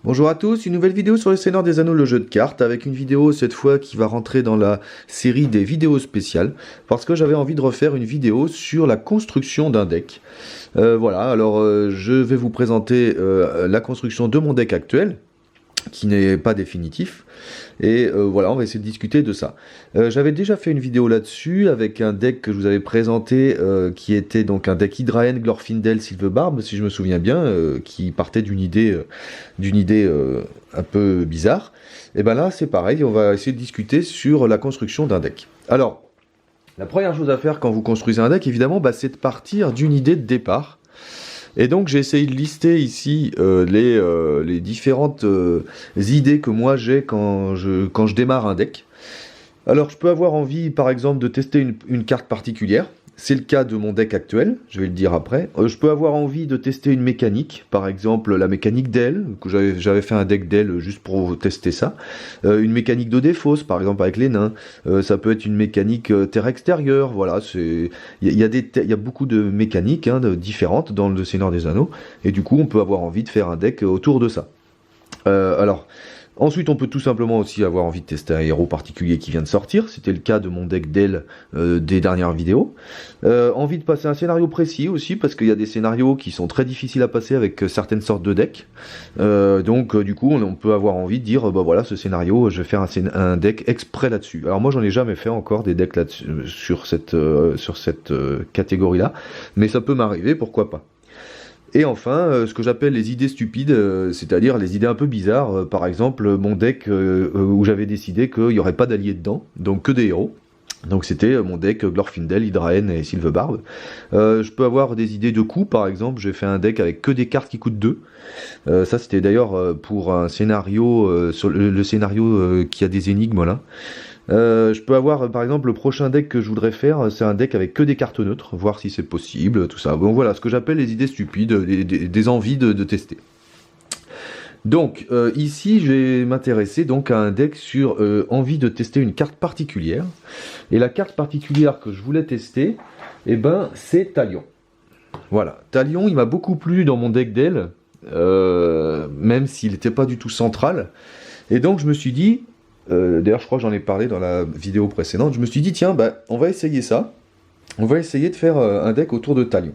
Bonjour à tous, une nouvelle vidéo sur le Seigneur des Anneaux, le jeu de cartes, avec une vidéo cette fois qui va rentrer dans la série des vidéos spéciales, parce que j'avais envie de refaire une vidéo sur la construction d'un deck. Voilà, alors je vais vous présenter la construction de mon deck actuel, qui n'est pas définitif, et voilà, on va essayer de discuter de ça. J'avais déjà fait une vidéo là-dessus, avec un deck que je vous avais présenté, qui était donc un deck Hydraen, Glorfindel, Sylvebarb, si je me souviens bien, qui partait d'une idée un peu bizarre. Et ben là, c'est pareil, on va essayer de discuter sur la construction d'un deck. Alors, la première chose à faire quand vous construisez un deck, évidemment, c'est de partir d'une idée de départ. Et donc j'ai essayé de lister ici les différentes idées que moi j'ai quand je démarre un deck. Alors je peux avoir envie par exemple de tester une carte particulière. C'est le cas de mon deck actuel, je vais le dire après. Je peux avoir envie de tester une mécanique, par exemple la mécanique d'aile, que j'avais fait un deck d'aile juste pour tester ça. Une mécanique de défausse, par exemple avec les nains. Ça peut être une mécanique terre extérieure, voilà. Il y a beaucoup de mécaniques différentes dans le Seigneur des Anneaux, et du coup on peut avoir envie de faire un deck autour de ça. Alors... Ensuite, on peut tout simplement aussi avoir envie de tester un héros particulier qui vient de sortir. C'était le cas de mon deck d'aile des dernières vidéos. Envie de passer un scénario précis aussi, parce qu'il y a des scénarios qui sont très difficiles à passer avec certaines sortes de decks. Donc, du coup, on peut avoir envie de dire, bah voilà, ce scénario, je vais faire un deck exprès là-dessus. Alors moi, j'en ai jamais fait encore des decks là-dessus, sur cette catégorie-là, mais ça peut m'arriver, pourquoi pas. Et enfin, ce que j'appelle les idées stupides, c'est-à-dire les idées un peu bizarres. Par exemple, mon deck où j'avais décidé qu'il n'y aurait pas d'alliés dedans, donc que des héros. Donc c'était mon deck Glorfindel, Hydraen et Sylvebarb. Je peux avoir des idées de coups, par exemple, j'ai fait un deck avec que des cartes qui coûtent 2. Ça c'était d'ailleurs pour un scénario, sur le scénario qui a des énigmes là. Je peux avoir par exemple le prochain deck que je voudrais faire, c'est un deck avec que des cartes neutres, voir si c'est possible, tout ça. Bon voilà, ce que j'appelle les idées stupides, des envies de tester. Donc ici je vais m'intéresser donc à un deck sur envie de tester une carte particulière. Et la carte particulière que je voulais tester, c'est Talion. Voilà, Talion il m'a beaucoup plu dans mon deck d'aile, même s'il n'était pas du tout central. Et donc je me suis dit, d'ailleurs je crois que j'en ai parlé dans la vidéo précédente, je me suis dit tiens, on va essayer ça. On va essayer de faire un deck autour de Talion.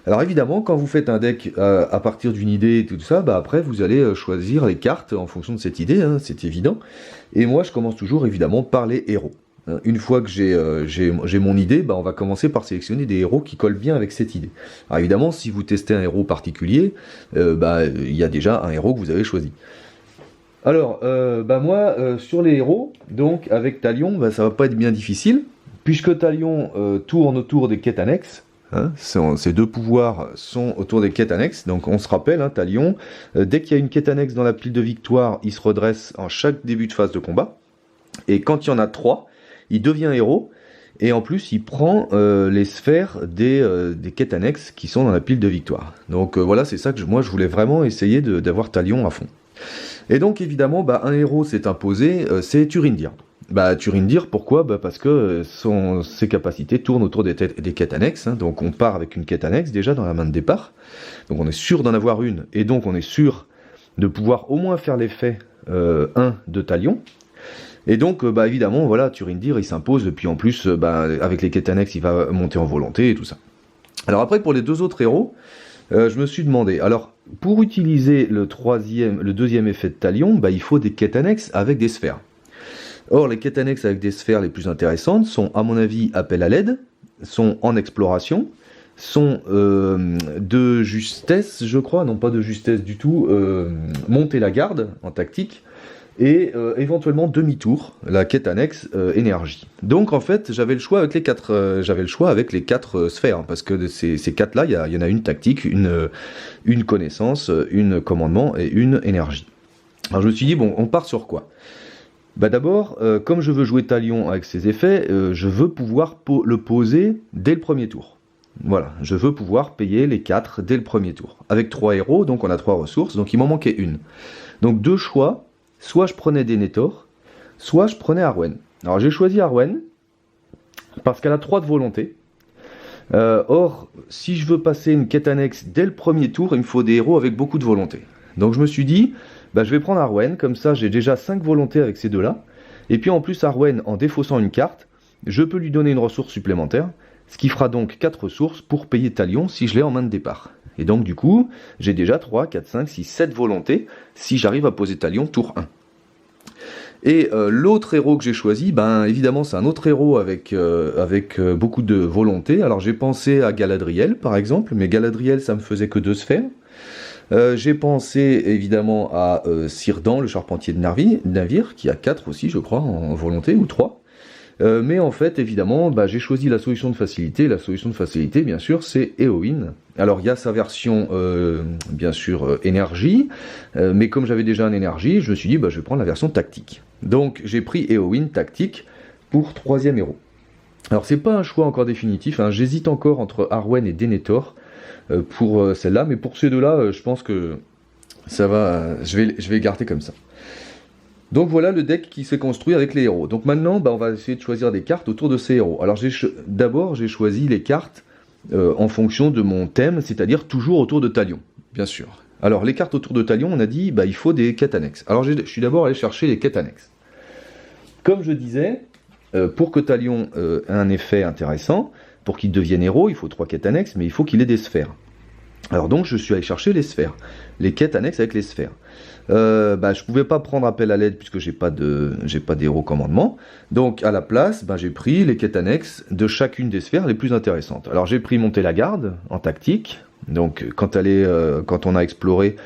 Alors évidemment, quand vous faites un deck à partir d'une idée et tout ça, après vous allez choisir les cartes en fonction de cette idée, c'est évident. Et moi je commence toujours évidemment par les héros. Une fois que j'ai mon idée, on va commencer par sélectionner des héros qui collent bien avec cette idée. Alors évidemment, si vous testez un héros particulier, il y a déjà un héros que vous avez choisi. Alors, moi, sur les héros, donc avec Talion, ça va pas être bien difficile, puisque Talion tourne autour des quêtes annexes. Ces deux pouvoirs sont autour des quêtes annexes, donc on se rappelle, Talion, dès qu'il y a une quête annexe dans la pile de victoire, il se redresse en chaque début de phase de combat, et quand il y en a 3, il devient héros, et en plus il prend les sphères des quêtes annexes qui sont dans la pile de victoire. Donc voilà, c'est ça que moi je voulais vraiment essayer d'avoir Talion à fond. Et donc évidemment, un héros s'est imposé, c'est Turindir. Turindir, pourquoi parce que ses capacités tournent autour des quêtes annexes, donc on part avec une quête annexe déjà dans la main de départ, donc on est sûr d'en avoir une, et donc on est sûr de pouvoir au moins faire l'effet 1 de Talion. Et donc évidemment, voilà, Turindir il s'impose, puis en plus, avec les quêtes annexes, il va monter en volonté et tout ça. Alors après, pour les deux autres héros, je me suis demandé, alors pour utiliser le deuxième effet de Talion, il faut des quêtes annexes avec des sphères. Or, les quêtes annexes avec des sphères les plus intéressantes sont, à mon avis, appel à l'aide, sont en exploration, sont de justesse, je crois, non pas de justesse du tout, monter la garde en tactique, et éventuellement demi-tour, la quête annexe énergie. Donc en fait, j'avais le choix avec les quatre sphères, parce que ces quatre-là, il y en a une tactique, une connaissance, une commandement et une énergie. Alors je me suis dit, bon, on part sur quoi ? D'abord, comme je veux jouer Talion avec ses effets, je veux pouvoir le poser dès le premier tour. Voilà, je veux pouvoir payer les 4 dès le premier tour. Avec 3 héros, donc on a 3 ressources, donc il m'en manquait une. Donc deux choix, soit je prenais Denethor, soit je prenais Arwen. Alors j'ai choisi Arwen, parce qu'elle a 3 de volonté. Or, si je veux passer une quête annexe dès le premier tour, il me faut des héros avec beaucoup de volonté. Donc je me suis dit, bah, je vais prendre Arwen, comme ça j'ai déjà 5 volontés avec ces deux-là. Et puis en plus Arwen, en défaussant une carte, je peux lui donner une ressource supplémentaire, ce qui fera donc 4 ressources pour payer Talion si je l'ai en main de départ. Et donc du coup, j'ai déjà 3, 4, 5, 6, 7 volontés si j'arrive à poser Talion tour 1. Et l'autre héros que j'ai choisi, ben évidemment c'est un autre héros avec beaucoup de volonté. Alors j'ai pensé à Galadriel par exemple, mais Galadriel ça me faisait que 2 sphères. J'ai pensé évidemment à Círdan, le charpentier de navire, qui a 4 aussi je crois en volonté, ou 3. Mais en fait, évidemment, bah, j'ai choisi la solution de facilité. La solution de facilité, bien sûr, c'est Éowyn. Alors, il y a sa version, bien sûr, énergie. Mais comme j'avais déjà un énergie, je me suis dit, bah, je vais prendre la version tactique. Donc, j'ai pris Éowyn tactique pour 3e héros. Alors, c'est pas un choix encore définitif. Hein. J'hésite encore entre Arwen et Denethor pour celle-là. Mais pour ces deux-là, je pense que ça va. Je vais garder comme ça. Donc voilà le deck qui s'est construit avec les héros. Donc maintenant, bah, on va essayer de choisir des cartes autour de ces héros. Alors d'abord, j'ai choisi les cartes en fonction de mon thème, c'est-à-dire toujours autour de Talion, bien sûr. Alors les cartes autour de Talion, on a dit, bah, il faut des quêtes annexes. Alors je suis d'abord allé chercher les quêtes annexes. Comme je disais, pour que Talion ait un effet intéressant, pour qu'il devienne héros, il faut 3 quêtes annexes, mais il faut qu'il ait des sphères. Alors donc je suis allé chercher les sphères, les quêtes annexes avec les sphères. Bah, je pouvais pas prendre appel à l'aide puisque j'ai pas d'héros commandement. Donc à la place, bah, j'ai pris les quêtes annexes de chacune des sphères les plus intéressantes. Alors j'ai pris monter la garde en tactique. Donc quand on a exploré,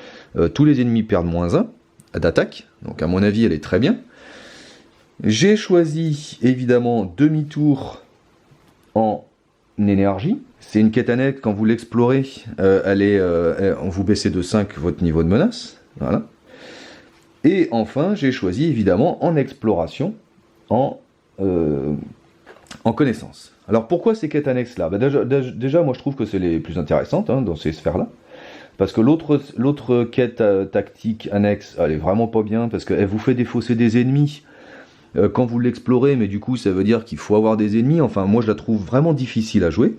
tous les ennemis perdent -1 d'attaque. Donc à mon avis elle est très bien. J'ai choisi évidemment demi-tour en énergie. C'est une quête annexe, quand vous l'explorez, on vous baissez de 5 votre niveau de menace. Voilà. Et enfin, j'ai choisi évidemment en exploration, en connaissance. Alors pourquoi ces quêtes annexes là? Bah déjà, moi je trouve que c'est les plus intéressantes dans ces sphères-là. Parce que l'autre quête tactique annexe, elle est vraiment pas bien, parce qu'elle vous fait défausser des ennemis quand vous l'explorez, mais du coup ça veut dire qu'il faut avoir des ennemis. Enfin, moi je la trouve vraiment difficile à jouer.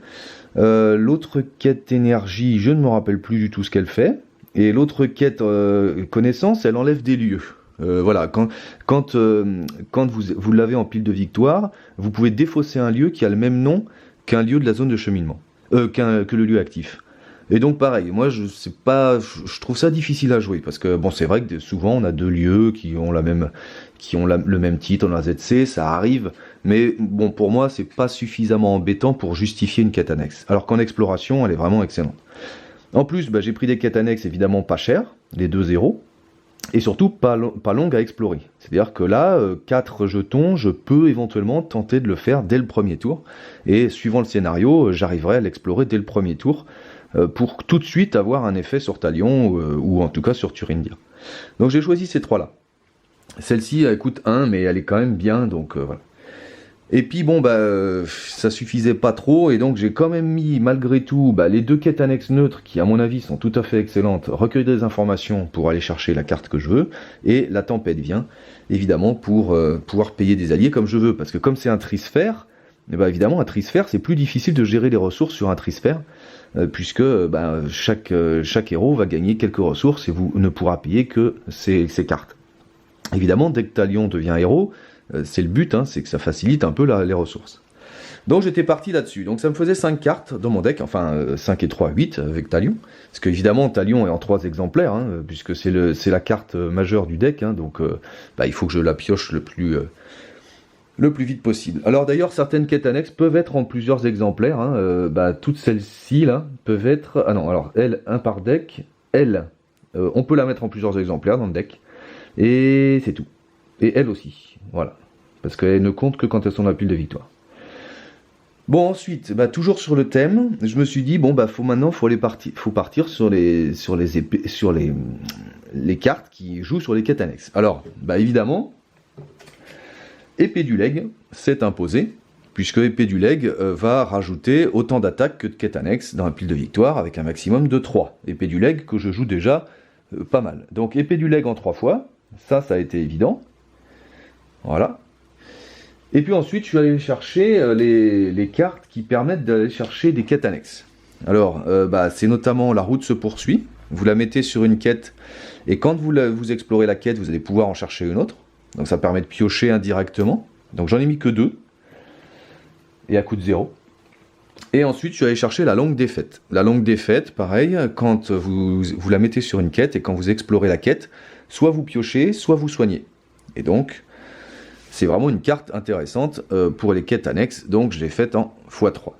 L'autre quête énergie, je ne me rappelle plus du tout ce qu'elle fait. Et l'autre quête connaissance, elle enlève des lieux. Voilà, quand vous l'avez en pile de victoire, vous pouvez défausser un lieu qui a le même nom qu'un lieu de la zone de cheminement, que le lieu actif. Et donc pareil, moi je trouve ça difficile à jouer parce que bon, c'est vrai que souvent on a 2 lieux qui ont le même titre, on a ZC, ça arrive, mais bon, pour moi c'est pas suffisamment embêtant pour justifier une quête annexe. Alors qu'en exploration, elle est vraiment excellente. En plus, bah, j'ai pris des quêtes annexes évidemment pas chères, les 2 zéros, et surtout pas longues à explorer. C'est-à-dire que là, 4 jetons, je peux éventuellement tenter de le faire dès le premier tour, et suivant le scénario, j'arriverai à l'explorer dès le premier tour, pour tout de suite avoir un effet sur Talion, ou en tout cas sur Thurindia. Donc j'ai choisi ces 3-là. Celle-ci, elle coûte 1, mais elle est quand même bien, donc voilà. Et puis bon, bah, ça suffisait pas trop, et donc j'ai quand même mis, malgré tout, bah, les 2 quêtes annexes neutres, qui à mon avis sont tout à fait excellentes, recueillir des informations pour aller chercher la carte que je veux, et la tempête vient, évidemment, pour pouvoir payer des alliés comme je veux, parce que comme c'est un trisphère, bah, évidemment, un trisphère, c'est plus difficile de gérer les ressources sur un trisphère, puisque bah, chaque héros va gagner quelques ressources, et vous ne pourra payer que ces cartes. Évidemment, dès que Talion devient héros, c'est le but, c'est que ça facilite un peu les ressources. Donc j'étais parti là-dessus. Donc ça me faisait 5 cartes dans mon deck, enfin 5 et 3, 8 avec Talion. Parce qu'évidemment, Talion est en 3 exemplaires, puisque c'est la carte majeure du deck, donc il faut que je la pioche le plus vite possible. Alors d'ailleurs, certaines quêtes annexes peuvent être en plusieurs exemplaires. Toutes celles-ci là peuvent être... Ah non, alors elle, un par deck. Elle, on peut la mettre en plusieurs exemplaires dans le deck. Et c'est tout. Et elle aussi, voilà. Parce qu'elle ne compte que quand elles sont dans la pile de victoire. Bon, ensuite, toujours sur le thème, je me suis dit, bon, faut partir sur les cartes qui jouent sur les quêtes annexes. Alors, évidemment, Épée du Legs s'est imposée, puisque Épée du Legs va rajouter autant d'attaques que de quêtes annexes dans la pile de victoire, avec un maximum de 3. Épée du Legs que je joue déjà pas mal. Donc, Épée du Legs en 3 fois, ça a été évident. Voilà. Et puis ensuite, je suis allé chercher les cartes qui permettent d'aller chercher des quêtes annexes. Alors, c'est notamment La Route se poursuit, vous la mettez sur une quête, et quand vous explorez la quête, vous allez pouvoir en chercher une autre. Donc ça permet de piocher indirectement. Donc j'en ai mis que 2, et à coût de 0. Et ensuite, je suis allé chercher la longue défaite. La longue défaite, pareil, quand vous la mettez sur une quête, et quand vous explorez la quête, soit vous piochez, soit vous soignez. Et donc, c'est vraiment une carte intéressante pour les quêtes annexes, donc je l'ai faite en x3.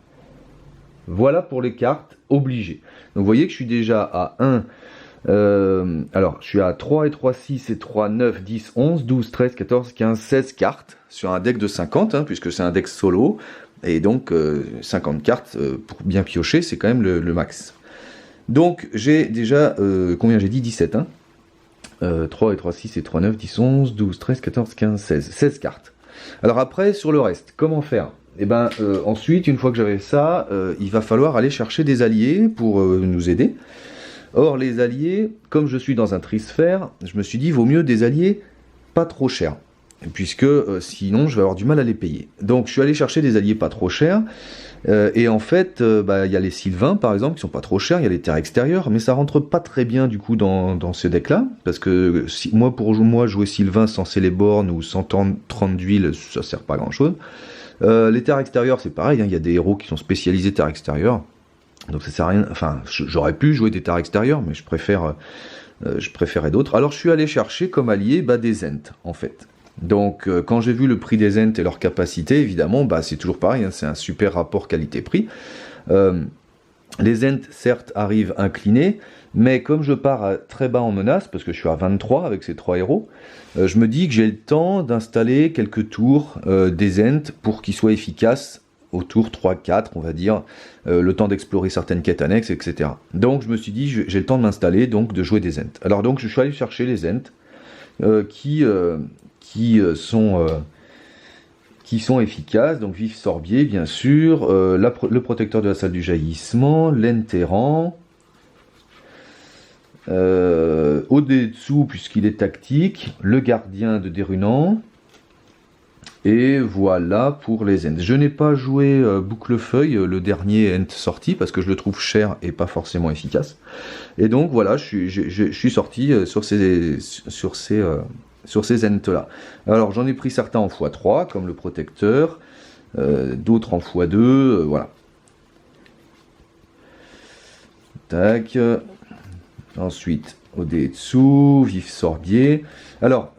Voilà pour les cartes obligées. Donc vous voyez que je suis déjà à 1, alors je suis à 3 et 3, 6 et 3, 9, 10, 11, 12, 13, 14, 15, 16 cartes sur un deck de 50, hein, puisque c'est un deck solo, et donc 50 cartes pour bien piocher, c'est quand même le max. Donc j'ai déjà, combien j'ai dit, 17, hein, 3 et 3, 6 et 3, 9, 10, 11, 12, 13, 14, 15, 16. 16 cartes. Alors après, sur le reste, comment faire? Et ben ensuite, une fois que j'avais ça, il va falloir aller chercher des alliés pour nous aider. Or, les alliés, comme je suis dans un trisphère, je me suis dit, vaut mieux des alliés pas trop chers. Puisque sinon, je vais avoir du mal à les payer. Donc, je suis allé chercher des alliés pas trop chers. Et en fait, y a les Sylvains par exemple qui sont pas trop chers, il y a les terres extérieures, mais ça rentre pas très bien du coup dans ce deck là, parce que pour moi jouer Sylvain sans Celeborn ou sans 30 d'huile, ça sert pas à grand chose. Les terres extérieures c'est pareil, hein, il y a des héros qui sont spécialisés terres extérieures, donc ça sert à rien, enfin j'aurais pu jouer des terres extérieures, mais je préférais d'autres. Alors je suis allé chercher comme allié des Ents en fait. Donc quand j'ai vu le prix des Ents et leur capacité, évidemment, c'est toujours pareil, hein, c'est un super rapport qualité-prix. Les Ents, certes, arrivent inclinés, mais comme je pars très bas en menace, parce que je suis à 23 avec ces 3 héros, je me dis que j'ai le temps d'installer quelques tours des Ents pour qu'ils soient efficaces au tour 3-4, on va dire, le temps d'explorer certaines quêtes annexes, etc. Donc je me suis dit, j'ai le temps de m'installer, donc de jouer des Ents. Alors donc je suis allé chercher les Ents qui sont efficaces, donc Vif Sorbier bien sûr, le protecteur de la salle du jaillissement, l'Enterrant, Odetsu puisqu'il est tactique, le gardien de Dérunant, et voilà pour les Ents. Je n'ai pas joué Bouclefeuille, le dernier Ent sorti, parce que je le trouve cher et pas forcément efficace, et donc voilà, je suis sorti sur ces Ents là. Alors j'en ai pris certains en x3 comme le protecteur, d'autres en x2, voilà. Tac. Ensuite Odetsu, Vif Sorbier. Alors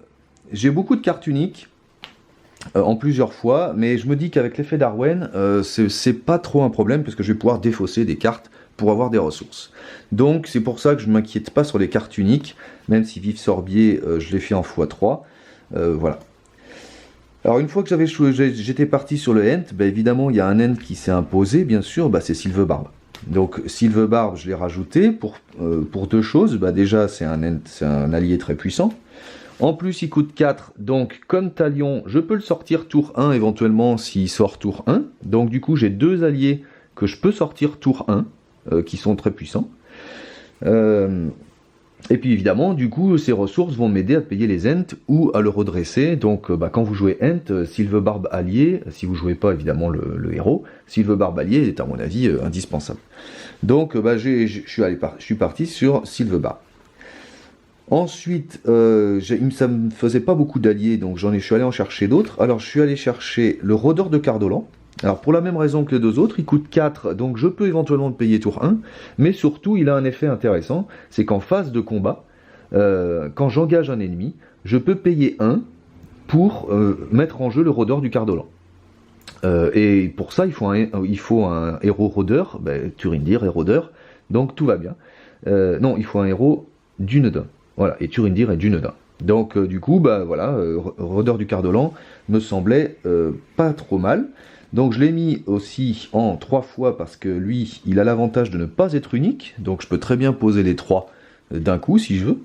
j'ai beaucoup de cartes uniques en plusieurs fois, mais je me dis qu'avec l'effet d'Arwen, c'est pas trop un problème parce que je vais pouvoir défausser des cartes pour avoir des ressources. Donc c'est pour ça que je ne m'inquiète pas sur les cartes uniques, même si Vif Sorbier, je l'ai fait en x3. Voilà. Alors une fois que j'étais parti sur le Ent, évidemment il y a un Ent qui s'est imposé, bien sûr, c'est Sylvebarbe. Donc Sylvebarbe, je l'ai rajouté pour 2 choses. Déjà c'est un allié très puissant. En plus il coûte 4, donc comme Talion, je peux le sortir tour 1 éventuellement s'il sort tour 1. Donc du coup j'ai 2 alliés que je peux sortir tour 1. Qui sont très puissants. Et puis évidemment, du coup, ces ressources vont m'aider à payer les Ents ou à le redresser. Donc quand vous jouez Ent, Sylvebarbe allié, si vous jouez pas évidemment le héros, Sylvebarbe allié est à mon avis indispensable. Donc je suis parti sur Sylvebarbe. Ensuite, ça ne me faisait pas beaucoup d'alliés, donc je suis allé en chercher d'autres. Alors je suis allé chercher le Rôdeur de Cardolan. Alors pour la même raison que les 2 autres, il coûte 4, donc je peux éventuellement le payer tour 1, mais surtout il a un effet intéressant, c'est qu'en phase de combat, quand j'engage un ennemi, je peux payer 1 pour mettre en jeu le Rôdeur du Cardolan. Et pour ça il faut un héros rôdeur, Turindir est rôdeur, donc tout va bien. Non, il faut un héros d'Unedin, voilà, et Turindir est d'Unedin. Donc du coup, voilà, rôdeur du Cardolan me semblait pas trop mal. Donc je l'ai mis aussi en 3 fois parce que lui, il a l'avantage de ne pas être unique, donc je peux très bien poser les 3 d'un coup si je veux.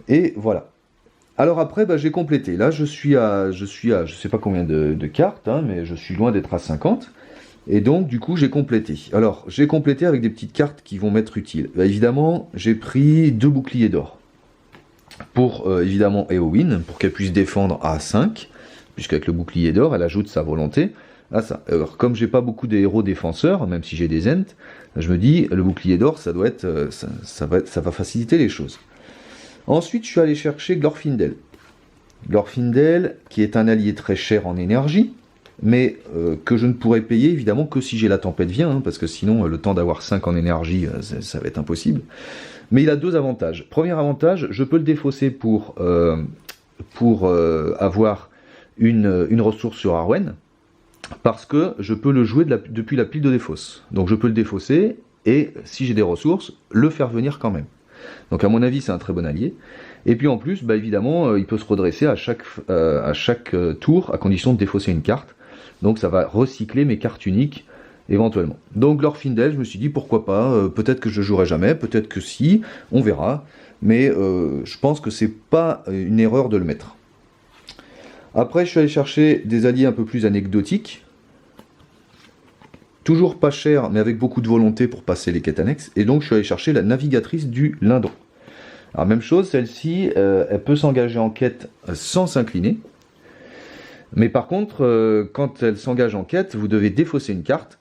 Et voilà. Alors après, j'ai complété. Là, je suis à je sais pas combien de cartes, hein, mais je suis loin d'être à 50. Et donc, du coup, j'ai complété. Alors, j'ai complété avec des petites cartes qui vont m'être utiles. Évidemment, j'ai pris 2 boucliers d'or. Pour, évidemment, Éowyn, pour qu'elle puisse défendre à 5. Puisqu'avec le bouclier d'or, elle ajoute sa volonté. à ça. Alors, comme j'ai pas beaucoup de héros défenseurs, même si j'ai des Ents, je me dis, le bouclier d'or, ça doit être, ça va faciliter les choses. Ensuite, je suis allé chercher Glorfindel. Glorfindel, qui est un allié très cher en énergie, mais que je ne pourrais payer évidemment que si j'ai la tempête vient, hein, parce que sinon le temps d'avoir 5 en énergie, ça va être impossible. Mais il a deux avantages. Premier avantage, je peux le défausser pour avoir une ressource sur Arwen, parce que je peux le jouer depuis la pile de défausse. Donc je peux le défausser, et si j'ai des ressources, le faire venir quand même. Donc à mon avis, c'est un très bon allié. Et puis en plus, bah, évidemment, il peut se redresser à chaque tour, à condition de défausser une carte. Donc ça va recycler mes cartes uniques, éventuellement. Donc Glorfindel, je me suis dit, pourquoi pas, peut-être que je jouerai jamais, peut-être que si, on verra. Mais je pense que c'est pas une erreur de le mettre. Après, je suis allé chercher des alliés un peu plus anecdotiques. Toujours pas cher, mais avec beaucoup de volonté pour passer les quêtes annexes. Et donc, je suis allé chercher la navigatrice du Lindon. Alors, même chose, celle-ci, elle peut s'engager en quête sans s'incliner. Mais par contre, quand elle s'engage en quête, vous devez défausser une carte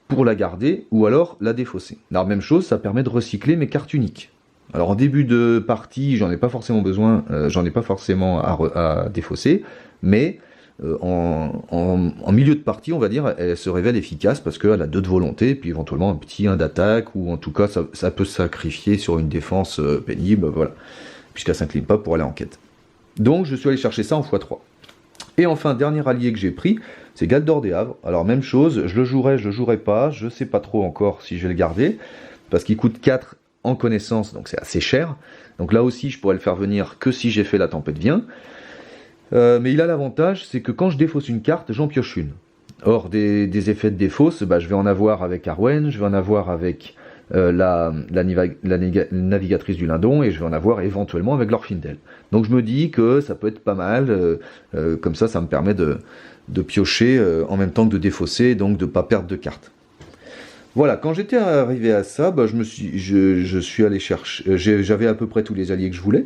pour la garder ou alors la défausser. Alors, même chose, ça permet de recycler mes cartes uniques. Alors, en début de partie, j'en ai pas forcément besoin, j'en ai pas forcément à défausser, mais en milieu de partie, on va dire, elle se révèle efficace parce qu'elle a 2 de volonté, puis éventuellement un petit 1 d'attaque, ou en tout cas, ça peut se sacrifier sur une défense pénible, voilà, puisqu'elle s'incline pas pour aller en quête. Donc, je suis allé chercher ça en x3. Et enfin, dernier allié que j'ai pris, c'est Galdor des Havres. Alors, même chose, je le jouerai pas, je sais pas trop encore si je vais le garder, parce qu'il coûte 4 en connaissance, donc c'est assez cher. Donc là aussi, je pourrais le faire venir que si j'ai fait la tempête vient. Mais il a l'avantage, c'est que quand je défausse une carte, j'en pioche une. Or, des effets de défausse, bah, je vais en avoir avec Arwen, je vais en avoir avec la navigatrice du Lindon, et je vais en avoir éventuellement avec Glorfindel. Donc je me dis que ça peut être pas mal, comme ça me permet de piocher en même temps que de défausser, donc de ne pas perdre de cartes. Voilà, quand j'étais arrivé à ça, bah, je suis allé chercher, j'avais à peu près tous les alliés que je voulais,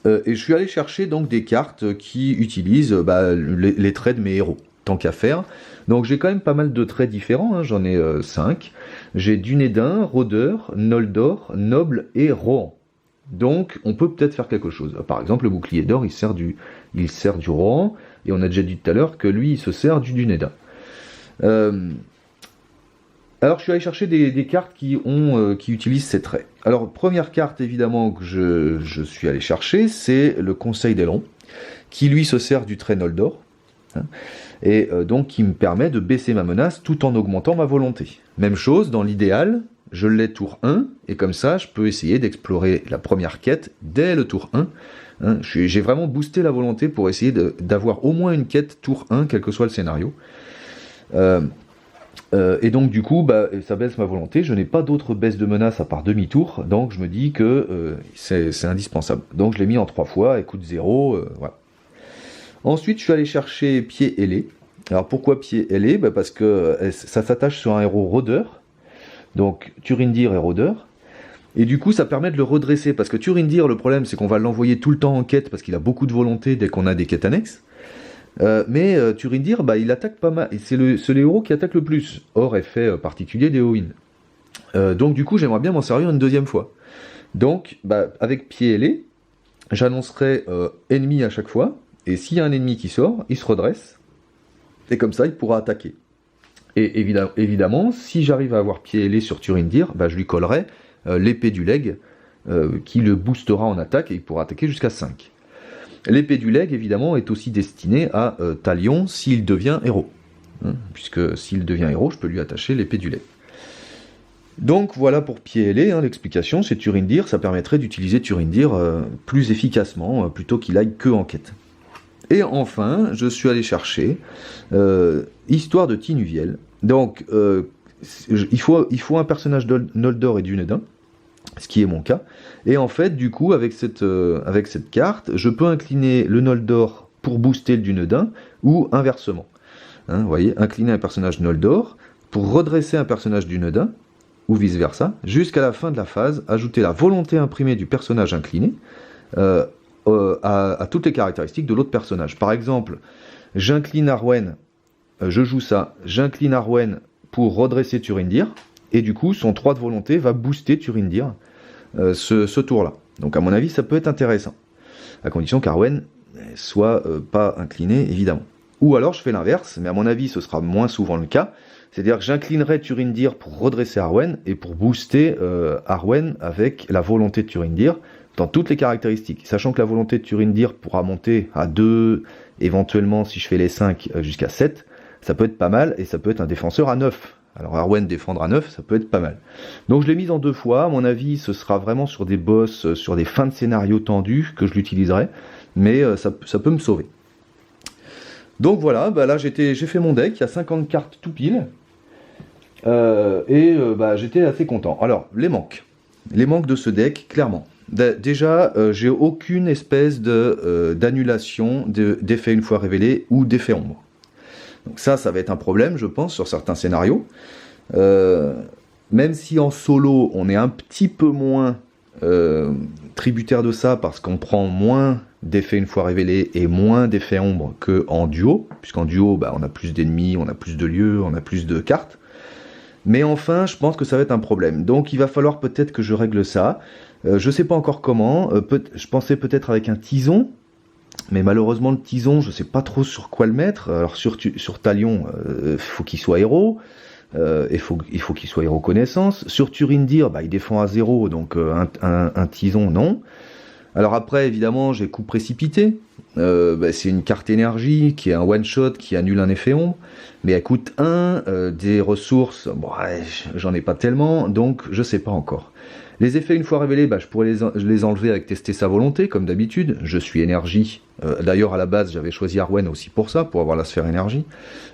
et je suis allé chercher donc des cartes qui utilisent les traits de mes héros, tant qu'à faire. Donc j'ai quand même pas mal de traits différents, hein, j'en ai 5. J'ai Dunédain, Rôdeur, Noldor, Noble et Rohan. Donc on peut peut-être faire quelque chose. Par exemple, le bouclier d'or, il sert du Rohan, et on a déjà dit tout à l'heure que lui, il se sert du Dunédain. Alors je suis allé chercher des cartes qui utilisent ces traits. Alors première carte évidemment que je suis allé chercher, c'est le Conseil d'Elrond, qui lui se sert du trait Noldor, hein, et donc qui me permet de baisser ma menace tout en augmentant ma volonté. Même chose, dans l'idéal, je l'ai tour 1, et comme ça je peux essayer d'explorer la première quête dès le tour 1. Hein, j'ai vraiment boosté la volonté pour essayer d'avoir au moins une quête tour 1, quel que soit le scénario. Et donc du coup, ça baisse ma volonté, je n'ai pas d'autre baisse de menace à part demi-tour, donc je me dis que c'est indispensable. Donc je l'ai mis en 3 fois, et coûte 0, voilà. Ensuite, je suis allé chercher Pied ailé. Alors pourquoi Pied ailé ? Parce que ça s'attache sur un héros rôdeur, donc Turindir est rôdeur, et du coup ça permet de le redresser, parce que Turindir, le problème c'est qu'on va l'envoyer tout le temps en quête, parce qu'il a beaucoup de volonté dès qu'on a des quêtes annexes. Mais Turindir, il attaque pas mal, et c'est le héros qui attaque le plus, hors effet particulier d'Éowyn. Donc du coup, j'aimerais bien m'en servir une deuxième fois. Donc, avec Pied ailé, j'annoncerai ennemi à chaque fois, et s'il y a un ennemi qui sort, il se redresse, et comme ça, il pourra attaquer. Et évidemment, si j'arrive à avoir Pied ailé sur Turindir, je lui collerai l'épée du legs, qui le boostera en attaque, et il pourra attaquer jusqu'à 5. L'épée du legs, évidemment, est aussi destinée à Talion s'il devient héros. Hein, puisque s'il devient héros, je peux lui attacher l'épée du legs. Donc voilà pour Pied ailé, hein, l'explication, c'est Turindir, ça permettrait d'utiliser Turindir plus efficacement, plutôt qu'il aille que en quête. Et enfin, je suis allé chercher Histoire de Tinuviel. Donc, il faut un personnage de Noldor et Dunédain, ce qui est mon cas, et en fait, du coup, avec cette carte, je peux incliner le Noldor pour booster le Dunédain, ou inversement. Hein, vous voyez, incliner un personnage Noldor pour redresser un personnage Dunédain, ou vice-versa, jusqu'à la fin de la phase, ajouter la volonté imprimée du personnage incliné à toutes les caractéristiques de l'autre personnage. Par exemple, j'incline Arwen je joue ça, j'incline Arwen pour redresser Turindir, et du coup son 3 de volonté va booster Turindir ce tour-là. Donc à mon avis ça peut être intéressant, à condition qu'Arwen soit pas incliné évidemment. Ou alors je fais l'inverse, mais à mon avis ce sera moins souvent le cas, c'est-à-dire que j'inclinerai Turindir pour redresser Arwen, et pour booster Arwen avec la volonté de Turindir, dans toutes les caractéristiques, sachant que la volonté de Turindir pourra monter à 2, éventuellement si je fais les 5 jusqu'à 7, ça peut être pas mal, et ça peut être un défenseur à 9. Alors Arwen défendre à 9, ça peut être pas mal. Donc je l'ai mise en 2 fois, à mon avis ce sera vraiment sur des boss, sur des fins de scénario tendus que je l'utiliserai, mais ça peut me sauver. Donc voilà, là j'ai fait mon deck, il y a 50 cartes tout pile, j'étais assez content. Alors les manques de ce deck, clairement. Déjà, j'ai aucune espèce d'annulation d'effet une fois révélé ou d'effet ombre. Donc ça va être un problème, je pense, sur certains scénarios. Même si en solo, on est un petit peu moins tributaire de ça, parce qu'on prend moins d'effets une fois révélés et moins d'effets ombre qu'en duo, puisqu'en duo, on a plus d'ennemis, on a plus de lieux, on a plus de cartes. Mais enfin, je pense que ça va être un problème. Donc il va falloir peut-être que je règle ça. Je sais pas encore comment. Je pensais peut-être avec un tison. Mais malheureusement, le tison, je sais pas trop sur quoi le mettre. Alors sur Talion, faut qu'il soit héros. Il faut qu'il soit héros connaissance. Sur Turindir, il défend à 0, donc un tison, non. Alors après, évidemment, j'ai coup précipité. C'est une carte énergie qui est un one-shot qui annule un effet ombre. Mais elle coûte 1, des ressources, j'en ai pas tellement, donc je sais pas encore. Les effets une fois révélés, je pourrais les enlever avec tester sa volonté, comme d'habitude. Je suis énergie. D'ailleurs, à la base, j'avais choisi Arwen aussi pour ça, pour avoir la sphère énergie.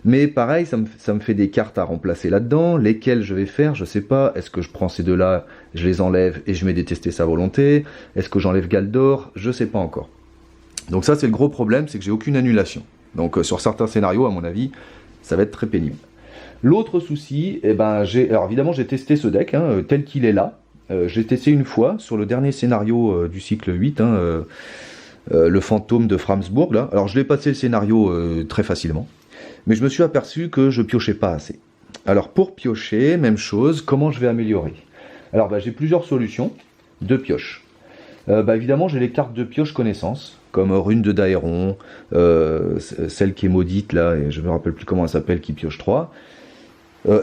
Mais pareil, ça me fait des cartes à remplacer là-dedans. Lesquelles je vais faire, je sais pas. Est-ce que je prends ces deux-là, je les enlève et je mets des tester sa volonté? Est-ce que j'enlève Galdor? Je sais pas encore. Donc ça, c'est le gros problème, c'est que j'ai aucune annulation. Donc sur certains scénarios, à mon avis, ça va être très pénible. L'autre souci, alors évidemment, j'ai testé ce deck, tel qu'il est là. J'ai testé une fois sur le dernier scénario du cycle 8, le fantôme de Framsbourg. Là. Alors je l'ai passé le scénario très facilement, mais je me suis aperçu que je piochais pas assez. Alors pour piocher, même chose, comment je vais améliorer? Alors j'ai plusieurs solutions de pioche. Évidemment j'ai les cartes de pioche connaissance, comme Rune de Daéron, celle qui est maudite là, et je me rappelle plus comment elle s'appelle, qui pioche 3.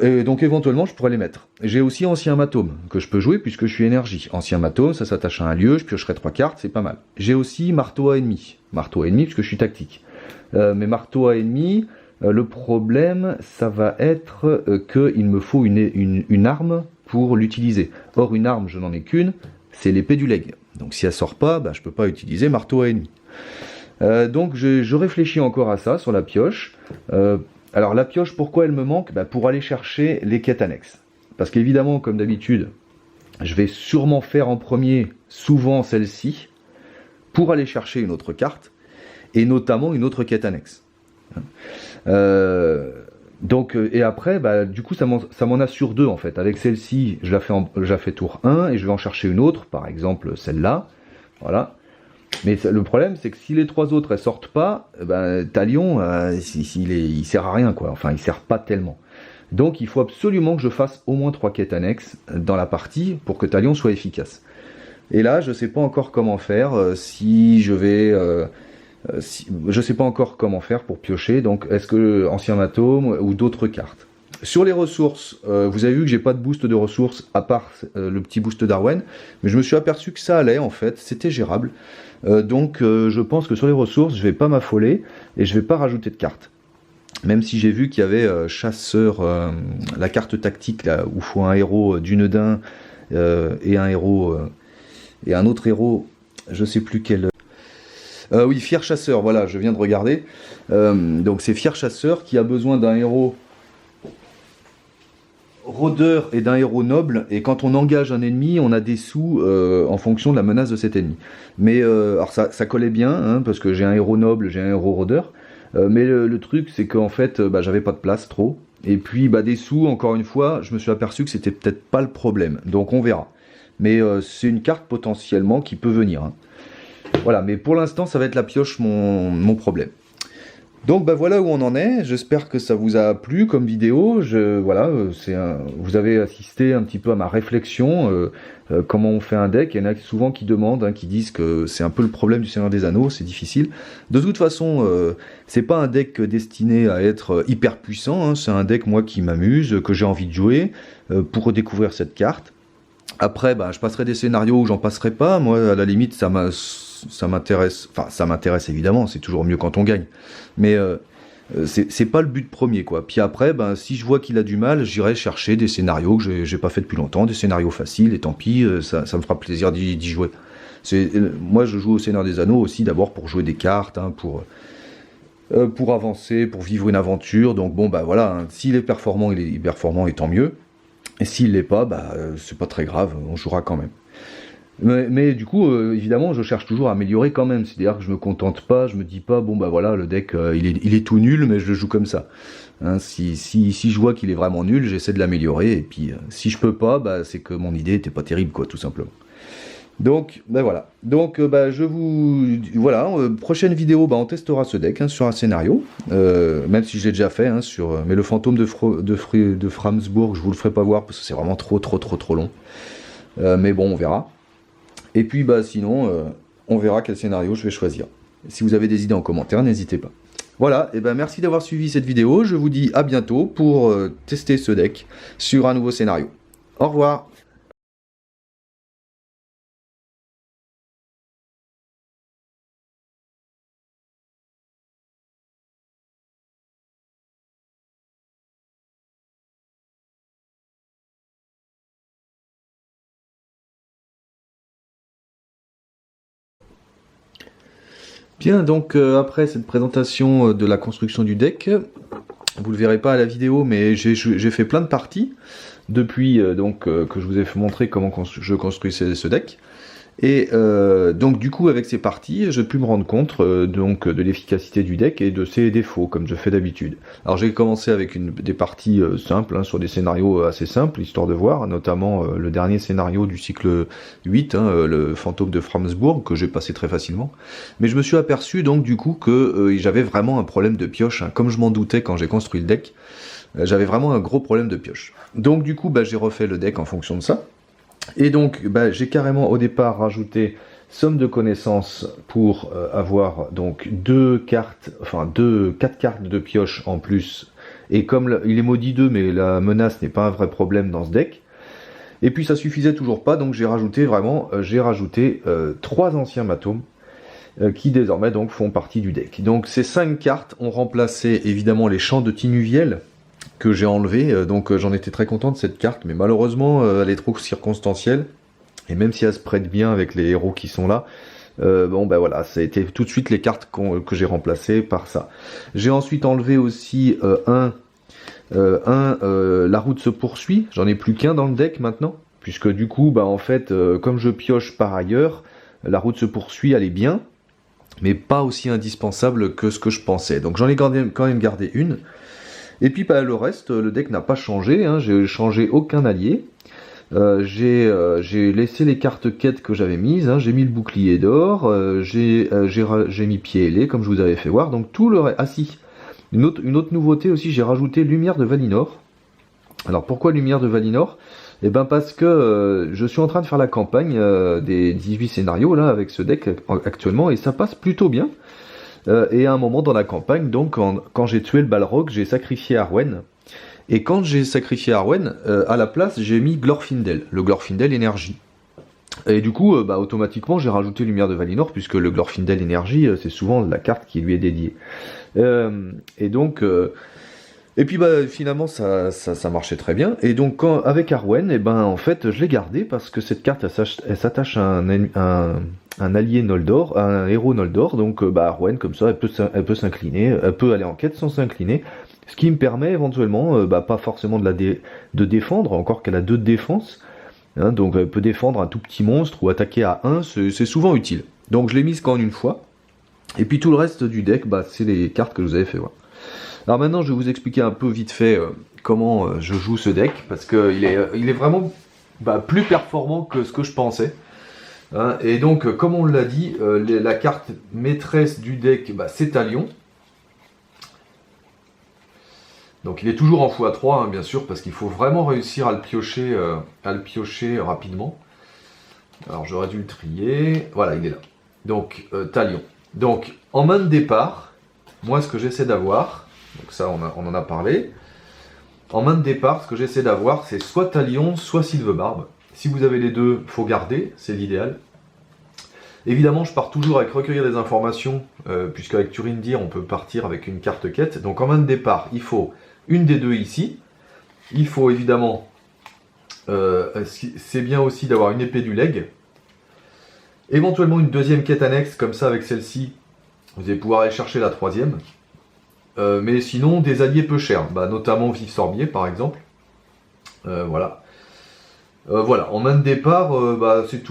Et donc éventuellement je pourrais les mettre. J'ai aussi Ancien Matome que je peux jouer puisque je suis énergie. Ancien Matome, ça s'attache à un lieu, je piocherai 3 cartes, c'est pas mal. J'ai aussi Marteau à ennemi. Marteau à ennemi puisque je suis tactique. Mais Marteau à ennemi, le problème ça va être qu'il me faut une arme pour l'utiliser. Or une arme je n'en ai qu'une, c'est l'épée du leg. Donc si elle sort pas, je peux pas utiliser Marteau à ennemi. Donc je réfléchis encore à ça sur la pioche. Alors la pioche, pourquoi elle me manque? Pour aller chercher les quêtes annexes. Parce qu'évidemment, comme d'habitude, je vais sûrement faire en premier, souvent celle-ci, pour aller chercher une autre carte, et notamment une autre quête annexe. Et après, du coup, ça m'en assure 2 en fait. Avec celle-ci, je la fais tour 1, et je vais en chercher une autre, par exemple celle-là. Voilà. Mais le problème, c'est que si les 3 autres elles sortent pas, Talion, il sert à rien, quoi. Enfin, il sert pas tellement. Donc, il faut absolument que je fasse au moins 3 quêtes annexes dans la partie pour que Talion soit efficace. Et là, je sais pas encore comment faire. Je sais pas encore comment faire pour piocher. Donc, est-ce que Ancien Matome ou d'autres cartes? Sur les ressources, vous avez vu que j'ai pas de boost de ressources à part le petit boost d'Arwen, mais je me suis aperçu que ça allait en fait, c'était gérable. Donc je pense que sur les ressources, je vais pas m'affoler et je vais pas rajouter de cartes. Même si j'ai vu qu'il y avait chasseur, la carte tactique là où il faut un héros d'Unedin et un héros et un autre héros, je sais plus quel. Oui, Fier Chasseur, voilà, je viens de regarder. Donc c'est Fier Chasseur qui a besoin d'un héros rôdeur et d'un héros noble, et quand on engage un ennemi, on a des sous en fonction de la menace de cet ennemi. Mais alors ça collait bien, parce que j'ai un héros noble, j'ai un héros rôdeur, mais le truc c'est qu'en fait, j'avais pas de place trop, et puis des sous, encore une fois, je me suis aperçu que c'était peut-être pas le problème, donc on verra. Mais c'est une carte potentiellement qui peut venir. Voilà, mais pour l'instant, ça va être la pioche mon problème. Donc bah voilà où on en est, j'espère que ça vous a plu comme vidéo, voilà, vous avez assisté un petit peu à ma réflexion, comment on fait un deck. Il y en a souvent qui demandent, hein, qui disent que c'est un peu le problème du Seigneur des Anneaux, c'est difficile. De toute façon, c'est pas un deck destiné à être hyper puissant, hein, c'est un deck moi qui m'amuse, que j'ai envie de jouer, pour redécouvrir cette carte. Après, bah, je passerai des scénarios où j'en passerai pas, moi à la limite ça m'intéresse, enfin ça m'intéresse évidemment, c'est toujours mieux quand on gagne. Mais c'est pas le but premier, quoi. Puis après, ben, si je vois qu'il a du mal, j'irai chercher des scénarios que j'ai pas fait depuis longtemps, des scénarios faciles, et tant pis, ça me fera plaisir d'y jouer. Moi, je joue au Seigneur des Anneaux aussi d'abord pour jouer des cartes, hein, pour avancer, pour vivre une aventure. Donc bon, bah voilà, hein, s'il est performant, il est performant, et tant mieux. Et s'il l'est pas, bah c'est pas très grave, on jouera quand même. Mais du coup, évidemment, je cherche toujours à améliorer quand même. C'est-à-dire que je me contente pas, je me dis pas, bon bah voilà, le deck, il est tout nul, mais je le joue comme ça. Hein, si je vois qu'il est vraiment nul, j'essaie de l'améliorer. Et puis, si je peux pas, bah, c'est que mon idée était pas terrible, quoi, tout simplement. Donc, bah voilà. Donc, bah, voilà, prochaine vidéo, bah, on testera ce deck, hein, sur un scénario. Même si je l'ai déjà fait, hein, mais le fantôme de Framsbourg, je vous le ferai pas voir parce que c'est vraiment trop long. Mais bon, on verra. Et puis bah sinon, on verra quel scénario je vais choisir. Si vous avez des idées en commentaire, n'hésitez pas. Voilà, et ben merci d'avoir suivi cette vidéo. Je vous dis à bientôt pour tester ce deck sur un nouveau scénario. Au revoir. Bien, donc après cette présentation de la construction du deck, vous le verrez pas à la vidéo, mais j'ai fait plein de parties depuis que je vous ai montré comment je construisais ce deck. Et donc du coup avec ces parties, j'ai pu me rendre compte donc de l'efficacité du deck et de ses défauts, comme je fais d'habitude. Alors j'ai commencé avec des parties simples, hein, sur des scénarios assez simples, histoire de voir, notamment le dernier scénario du cycle 8, hein, le fantôme de Framsbourg, que j'ai passé très facilement. Mais je me suis aperçu donc du coup que j'avais vraiment un problème de pioche, hein, comme je m'en doutais quand j'ai construit le deck. J'avais vraiment un gros problème de pioche. Donc du coup bah, j'ai refait le deck en fonction de ça. Et donc, bah, j'ai carrément au départ rajouté somme de connaissances pour avoir donc quatre cartes de pioche en plus. Et comme il est maudit 2, mais la menace n'est pas un vrai problème dans ce deck. Et puis ça suffisait toujours pas, donc j'ai rajouté 3 anciens matomes qui désormais donc font partie du deck. Donc ces 5 cartes ont remplacé évidemment les champs de Tinuviel, que j'ai enlevé, donc j'en étais très content de cette carte, mais malheureusement elle est trop circonstancielle, et même si elle se prête bien avec les héros qui sont là, bon ben voilà, ça a été tout de suite les cartes que j'ai remplacées par ça. J'ai ensuite enlevé aussi la route se poursuit, j'en ai plus qu'un dans le deck maintenant, puisque du coup, bah en fait, comme je pioche par ailleurs, la route se poursuit, elle est bien, mais pas aussi indispensable que ce que je pensais. Donc j'en ai quand même gardé une. Et puis bah, le reste, le deck n'a pas changé, hein, j'ai changé aucun allié. J'ai laissé les cartes quêtes que j'avais mises, hein, j'ai mis le bouclier d'or, j'ai mis pied ailé comme je vous avais fait voir, donc tout le reste... Ah si, une autre nouveauté aussi, j'ai rajouté Lumière de Valinor. Alors pourquoi Lumière de Valinor? Eh ben parce que je suis en train de faire la campagne des 18 scénarios là avec ce deck actuellement, et ça passe plutôt bien. Et à un moment dans la campagne, donc quand j'ai tué le Balrog, j'ai sacrifié Arwen. Et quand j'ai sacrifié Arwen, à la place j'ai mis Glorfindel, le Glorfindel énergie. Et du coup, bah, automatiquement j'ai rajouté Lumière de Valinor, puisque le Glorfindel énergie, c'est souvent la carte qui lui est dédiée. Et donc... Et puis bah finalement ça marchait très bien. Et donc avec Arwen, et ben en fait je l'ai gardé parce que cette carte elle s'attache à un allié Noldor, à un héros Noldor. Donc bah Arwen comme ça elle peut s'incliner, elle peut aller en quête sans s'incliner. Ce qui me permet éventuellement, bah pas forcément de défendre, encore qu'elle a 2 de défense. Hein, donc elle peut défendre un tout petit monstre ou attaquer à 1, c'est souvent utile. Donc je l'ai mise qu'en une fois. Et puis tout le reste du deck, bah c'est les cartes que je vous avais fait voir. Alors maintenant, je vais vous expliquer un peu vite fait comment je joue ce deck, parce qu'il est vraiment plus performant que ce que je pensais. Hein, et donc, comme on l'a dit, la carte maîtresse du deck, c'est Talion. Donc il est toujours en x3, hein, bien sûr, parce qu'il faut vraiment réussir à le piocher rapidement. Alors j'aurais dû le trier. Voilà, il est là. Donc talion. Donc en main de départ, moi ce que j'essaie d'avoir, donc ça on en a parlé. En main de départ, ce que j'essaie d'avoir, c'est soit talion, soit Sylvebarbe. Si vous avez les deux, il faut garder, c'est l'idéal. Évidemment, je pars toujours avec recueillir des informations, puisqu'avec Turindir, on peut partir avec une carte quête. Donc en main de départ, il faut une des deux ici. Il faut évidemment, c'est bien aussi d'avoir une épée du leg. Éventuellement une deuxième quête annexe, comme ça avec celle-ci, vous allez pouvoir aller chercher la troisième. Mais sinon, des alliés peu chers, notamment Vif Sorbier par exemple. Voilà. Voilà, en main de départ,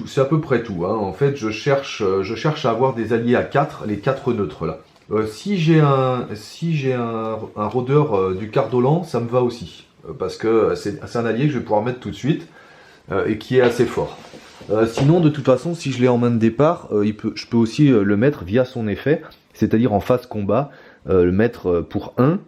c'est à peu près tout. Hein. En fait, je cherche à avoir des alliés à 4, les 4 neutres là. Si j'ai un rôdeur du Cardolan, ça me va aussi. Parce que c'est un allié que je vais pouvoir mettre tout de suite et qui est assez fort. Sinon, de toute façon, si je l'ai en main de départ, je peux aussi le mettre via son effet, c'est-à-dire en phase combat, le mettre pour 1.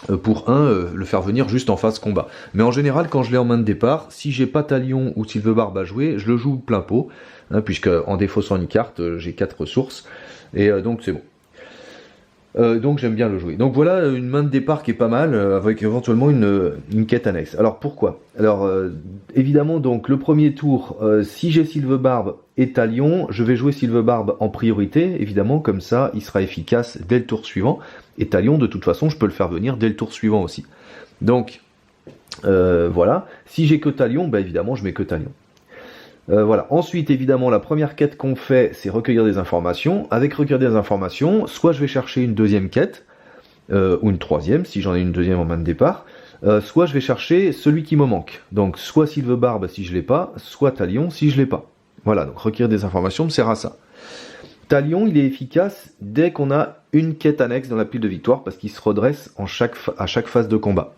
Le faire venir juste en phase combat. Mais en général, quand je l'ai en main de départ, si j'ai pas Talion ou Sylvebarbe à jouer, je le joue plein pot, hein, puisque en défaussant une carte, j'ai 4 ressources, et donc c'est bon. Donc j'aime bien le jouer. Donc voilà une main de départ qui est pas mal, avec éventuellement une quête annexe. Alors pourquoi? Alors évidemment, donc le premier tour, si j'ai Sylvebarbe et Talion, je vais jouer Sylvebarbe en priorité, évidemment, comme ça il sera efficace dès le tour suivant. Et Talion, de toute façon, je peux le faire venir dès le tour suivant aussi. Donc voilà, si j'ai que Talion, évidemment je mets que Talion. Voilà. Ensuite, évidemment, la première quête qu'on fait, c'est recueillir des informations. Avec recueillir des informations, soit je vais chercher une deuxième quête, ou une troisième, si j'en ai une deuxième en main de départ, soit je vais chercher celui qui me manque. Donc, soit Sylvebarbe si je l'ai pas, soit Talion si je l'ai pas. Voilà, donc recueillir des informations me sert à ça. Talion, il est efficace dès qu'on a une quête annexe dans la pile de victoire, parce qu'il se redresse à chaque phase de combat.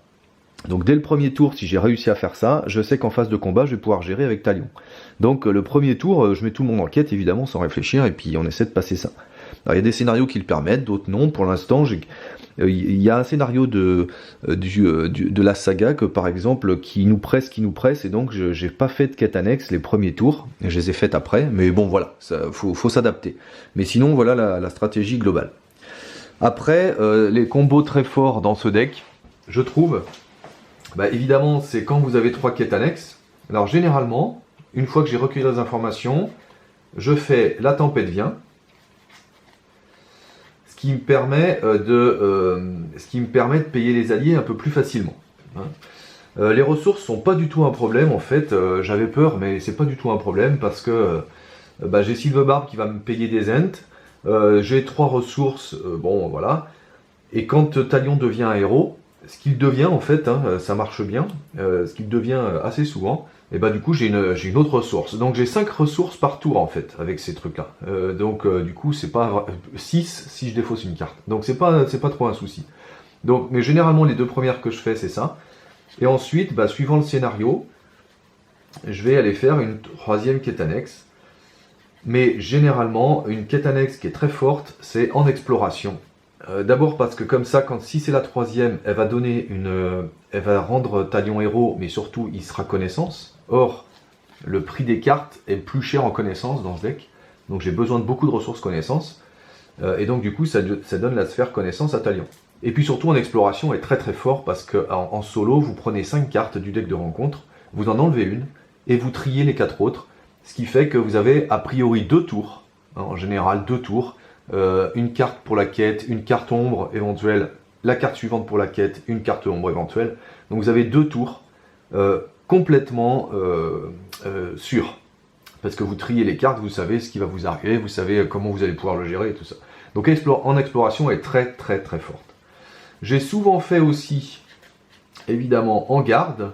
Donc dès le premier tour, si j'ai réussi à faire ça, je sais qu'en phase de combat, je vais pouvoir gérer avec Talion. Donc le premier tour, je mets tout le monde en quête, évidemment, sans réfléchir, et puis on essaie de passer ça. Alors il y a des scénarios qui le permettent, d'autres non. Pour l'instant, il y a un scénario de la saga, que par exemple, qui nous presse, et donc j'ai pas fait de quête annexe les premiers tours, je les ai faites après, mais bon voilà, faut s'adapter. Mais sinon, voilà la stratégie globale. Après, les combos très forts dans ce deck, je trouve... évidemment, c'est quand vous avez 3 quêtes annexes. Alors généralement, une fois que j'ai recueilli les informations, je fais la tempête vient, ce qui me permet de payer les alliés un peu plus facilement. Hein. Les ressources sont pas du tout un problème en fait. J'avais peur, mais c'est pas du tout un problème parce que j'ai Sylvebarbe qui va me payer des ents. J'ai 3 ressources, bon voilà. Et quand Talion devient un héros, ce qu'il devient en fait, ça marche bien, ce qu'il devient assez souvent, et du coup j'ai une autre ressource. Donc j'ai 5 ressources par tour en fait, avec ces trucs là. Du coup c'est pas 6 si je défausse une carte. Donc c'est pas trop un souci. Donc, mais généralement les 2 premières que je fais c'est ça. Et ensuite, suivant le scénario, je vais aller faire une 3e quête annexe. Mais généralement, une quête annexe qui est très forte, c'est en exploration. D'abord parce que comme ça, si c'est la 3e, elle va rendre Talion héros, mais surtout il sera connaissance. Or, le prix des cartes est plus cher en connaissance dans ce deck, donc j'ai besoin de beaucoup de ressources connaissance, et donc du coup ça donne la sphère connaissance à Talion. Et puis surtout en exploration est très très fort parce qu'en solo, vous prenez 5 cartes du deck de rencontre, vous en enlevez une, et vous triez les 4 autres, ce qui fait que vous avez a priori 2 tours, en général 2 tours, une carte pour la quête, une carte ombre éventuelle, la carte suivante pour la quête, une carte ombre éventuelle. Donc vous avez 2 tours complètement sûrs. Parce que vous triez les cartes, vous savez ce qui va vous arriver, vous savez comment vous allez pouvoir le gérer et tout ça. Donc en exploration, elle est très très très forte. J'ai souvent fait aussi, évidemment, en garde,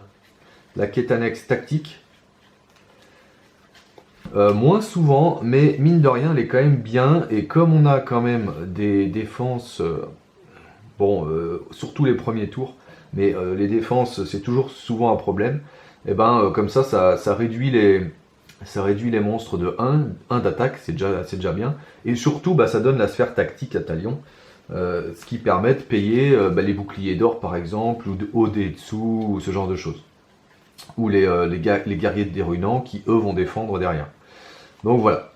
la quête annexe tactique. Moins souvent, mais mine de rien, elle est quand même bien. Et comme on a quand même des défenses, surtout les premiers tours, mais les défenses, c'est toujours souvent un problème. Et comme ça réduit les monstres de 1 d'attaque, c'est déjà bien. Et surtout, ça donne la sphère tactique à Talion. ce qui permet de payer les boucliers d'or par exemple, ou de Odetsu, ou ce genre de choses. Ou les guerriers de déruinants qui eux vont défendre derrière. Donc voilà.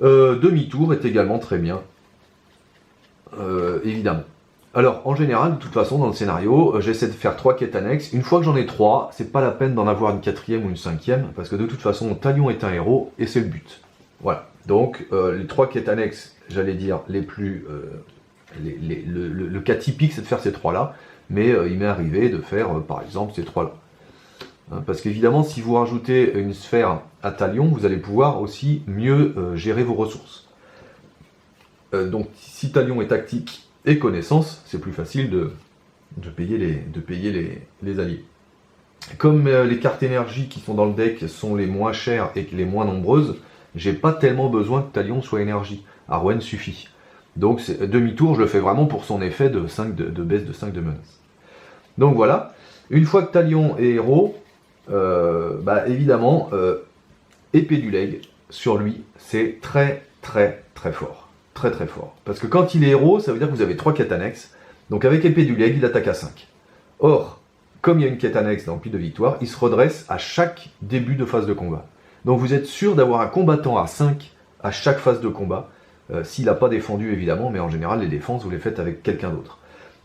Demi-tour est également très bien, évidemment. Alors en général, de toute façon dans le scénario, j'essaie de faire 3 quêtes annexes. Une fois que j'en ai 3, c'est pas la peine d'en avoir une 4e ou une 5e, parce que de toute façon, Talion est un héros, et c'est le but. Voilà. Donc les 3 quêtes annexes, j'allais dire les plus... le cas typique, c'est de faire ces 3-là, mais il m'est arrivé de faire par exemple ces 3-là. Parce qu'évidemment, si vous rajoutez une sphère à Talion, vous allez pouvoir aussi mieux gérer vos ressources. Donc si Talion est tactique et connaissance, c'est plus facile de payer les alliés. Comme les cartes énergie qui sont dans le deck sont les moins chères et les moins nombreuses, j'ai pas tellement besoin que Talion soit énergie. Arwen suffit. Donc demi-tour, je le fais vraiment pour son effet de baisse de 5 de menace. Donc voilà, une fois que Talion est héros, évidemment, épée du leg, sur lui, c'est très très très fort. Très très fort. Parce que quand il est héros, ça veut dire que vous avez 3 quêtes annexes. Donc avec épée du leg, il attaque à 5. Or, comme il y a une quête annexe dans le Puits de Victoire, il se redresse à chaque début de phase de combat. Donc vous êtes sûr d'avoir un combattant à 5 à chaque phase de combat, s'il n'a pas défendu évidemment, mais en général les défenses vous les faites avec quelqu'un d'autre.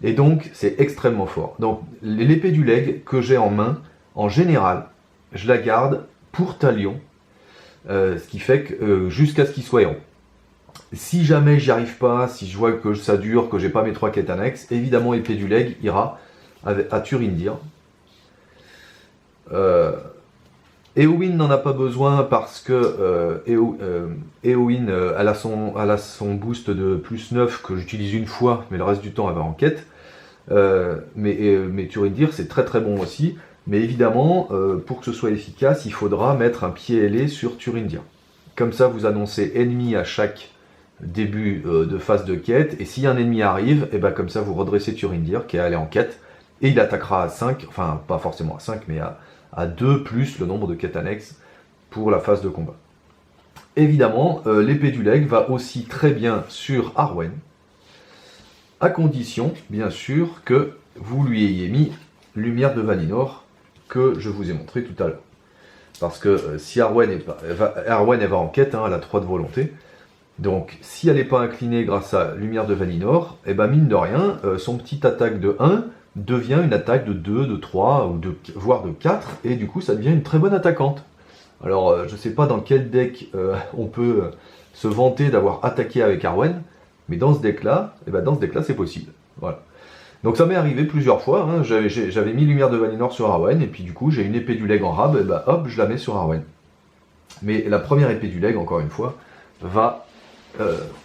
Et donc c'est extrêmement fort. Donc l'épée du leg que j'ai en main, en général, je la garde pour Talion, ce qui fait que jusqu'à ce qu'il soit héros. Si jamais j'y arrive pas, si je vois que ça dure, que j'ai pas mes 3 quêtes annexes, évidemment épée du leg ira à Turindir. Éowyn n'en a pas besoin parce que Éowyn elle a son boost de plus 9 que j'utilise une fois, mais le reste du temps elle va en quête. Mais Turindir c'est très très bon aussi. Mais évidemment, pour que ce soit efficace, il faudra mettre un pied ailé sur Turindir. Comme ça, vous annoncez ennemi à chaque début de phase de quête, et si un ennemi arrive, et comme ça vous redressez Turindir qui est allé en quête, et il attaquera à 5, enfin pas forcément à 5, mais à 2 plus le nombre de quêtes annexes pour la phase de combat. Évidemment, l'épée du leg va aussi très bien sur Arwen, à condition, bien sûr, que vous lui ayez mis Lumière de Valinor, que je vous ai montré tout à l'heure. Parce que si Arwen elle va en quête, elle a 3 de volonté. Donc si elle n'est pas inclinée grâce à Lumière de Valinor, mine de rien, son petit attaque de 1 devient une attaque de 2, de 3, ou voire de 4, et du coup ça devient une très bonne attaquante. Alors je ne sais pas dans quel deck on peut se vanter d'avoir attaqué avec Arwen, mais dans ce deck-là, c'est possible. Voilà. Donc ça m'est arrivé plusieurs fois, j'avais mis Lumière de Valinor sur Arwen, et puis du coup j'ai une épée du leg en rab, hop, je la mets sur Arwen. Mais la première épée du leg, encore une fois, va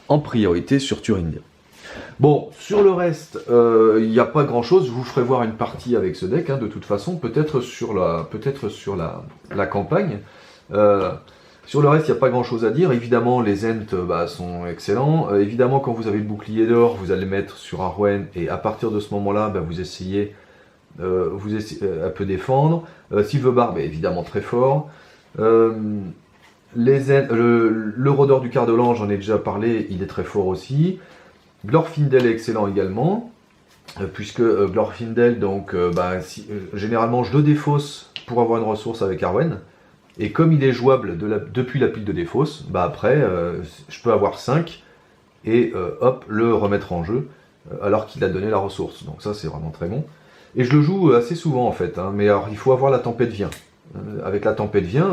en priorité sur Turindir. Bon, sur le reste, il n'y a pas grand chose, je vous ferai voir une partie avec ce deck, de toute façon, peut-être sur la campagne. Sur le reste, il n'y a pas grand chose à dire. Évidemment, les Ents sont excellents. Évidemment, quand vous avez le bouclier d'or, vous allez le mettre sur Arwen, et à partir de ce moment-là, vous essayez un peu défendre. Silverbarb est évidemment très fort. Le rôdeur du Cardolan, j'en ai déjà parlé, il est très fort aussi. Glorfindel est excellent également, puisque Glorfindel, généralement je le défausse pour avoir une ressource avec Arwen. Et comme il est jouable depuis la pile de défausse, après je peux avoir 5 et hop, le remettre en jeu alors qu'il a donné la ressource. Donc ça c'est vraiment très bon. Et je le joue assez souvent en fait, mais alors il faut avoir la tempête vient. Avec la tempête vient,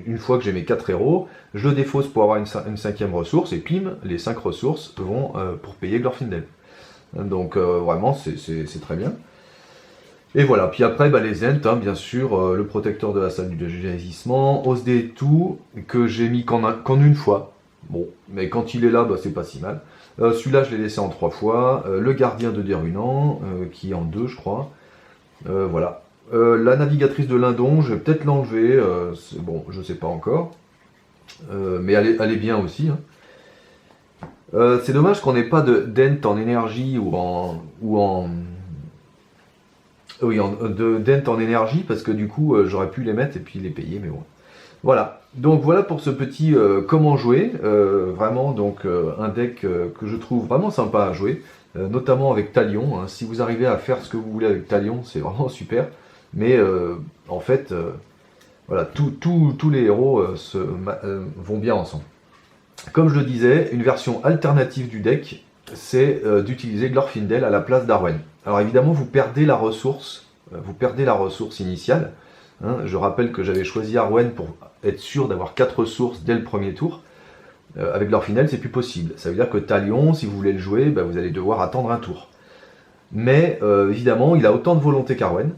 une fois que j'ai mes 4 héros, je le défausse pour avoir une 5e ressource, et pim, les 5 ressources vont pour payer Glorfindel. Donc vraiment c'est très bien. Et voilà, puis après les Ents, bien sûr, le protecteur de la salle du régissement, Osde tout, que j'ai mis qu'en une fois. Bon, mais quand il est là, c'est pas si mal. Celui-là je l'ai laissé en 3 fois. Le gardien de Déruinant, qui est en 2 je crois. Voilà. La navigatrice de Lindon, je vais peut-être l'enlever, bon, je sais pas encore. Mais elle est bien aussi. C'est dommage qu'on n'ait pas de dent en énergie dent en énergie, parce que du coup j'aurais pu les mettre et puis les payer, mais bon. Voilà, donc voilà pour ce petit comment jouer, vraiment donc un deck que je trouve vraiment sympa à jouer, notamment avec Talion, hein. Si vous arrivez à faire ce que vous voulez avec Talion, c'est vraiment super, mais en fait, voilà, tous les héros vont bien ensemble. Comme je le disais, une version alternative du deck, c'est d'utiliser Glorfindel à la place d'Arwen. Alors évidemment, vous perdez la ressource initiale. Hein. Je rappelle que j'avais choisi Arwen pour être sûr d'avoir 4 ressources dès le premier tour. Avec Glorfindel, c'est plus possible. Ça veut dire que Talion, si vous voulez le jouer, bah, vous allez devoir attendre un tour. Mais évidemment, il a autant de volonté qu'Arwen,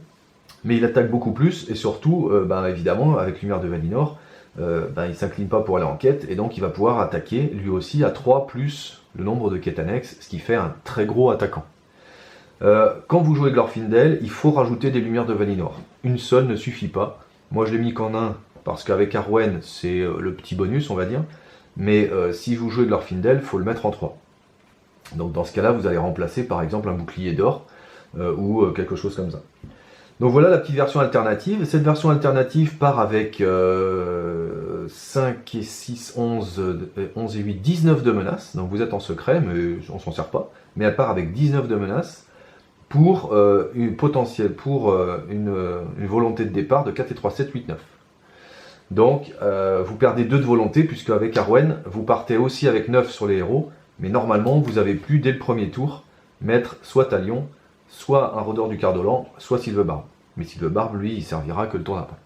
mais il attaque beaucoup plus, et surtout, bah, évidemment, avec Lumière de Valinor, bah, il ne s'incline pas pour aller en quête, et donc il va pouvoir attaquer lui aussi à 3 plus le nombre de quêtes annexes, ce qui fait un très gros attaquant. Quand vous jouez Glorfindel, il faut rajouter des Lumières de Valinor. Une seule ne suffit pas. Moi je l'ai mis qu'en un, parce qu'avec Arwen, c'est le petit bonus, on va dire. Mais si vous jouez Glorfindel, il faut le mettre en 3. Donc dans ce cas-là, vous allez remplacer par exemple un bouclier d'or, ou quelque chose comme ça. Donc voilà la petite version alternative. Cette version alternative part avec 5 et 6, 11 et 8, 19 de menaces. Donc vous êtes en secret, mais on s'en sert pas. Mais elle part avec 19 de menaces pour une volonté de départ de 4 et 3, 7, 8, 9. Donc vous perdez 2 de volonté, puisque avec Arwen, vous partez aussi avec 9 sur les héros. Mais normalement, vous avez pu, dès le premier tour, mettre soit Talion, soit un rôdeur du Cardolan, soit Sylvebarbe. Mais Sylvebarbe, lui, il servira que le tour d'après.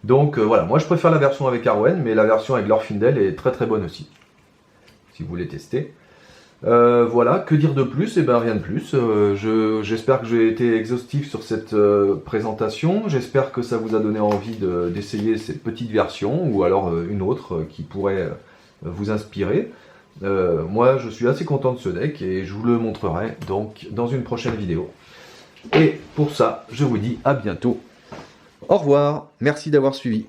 Donc voilà, moi je préfère la version avec Arwen, mais la version avec Glorfindel est très très bonne aussi, si vous voulez tester. Voilà, que dire de plus? Eh bien rien de plus. J'espère que j'ai été exhaustif sur cette présentation. J'espère que ça vous a donné envie d'essayer cette petite version, ou alors une autre qui pourrait vous inspirer. Moi je suis assez content de ce deck, et je vous le montrerai donc dans une prochaine vidéo. Et pour ça, je vous dis à bientôt. Au revoir, merci d'avoir suivi.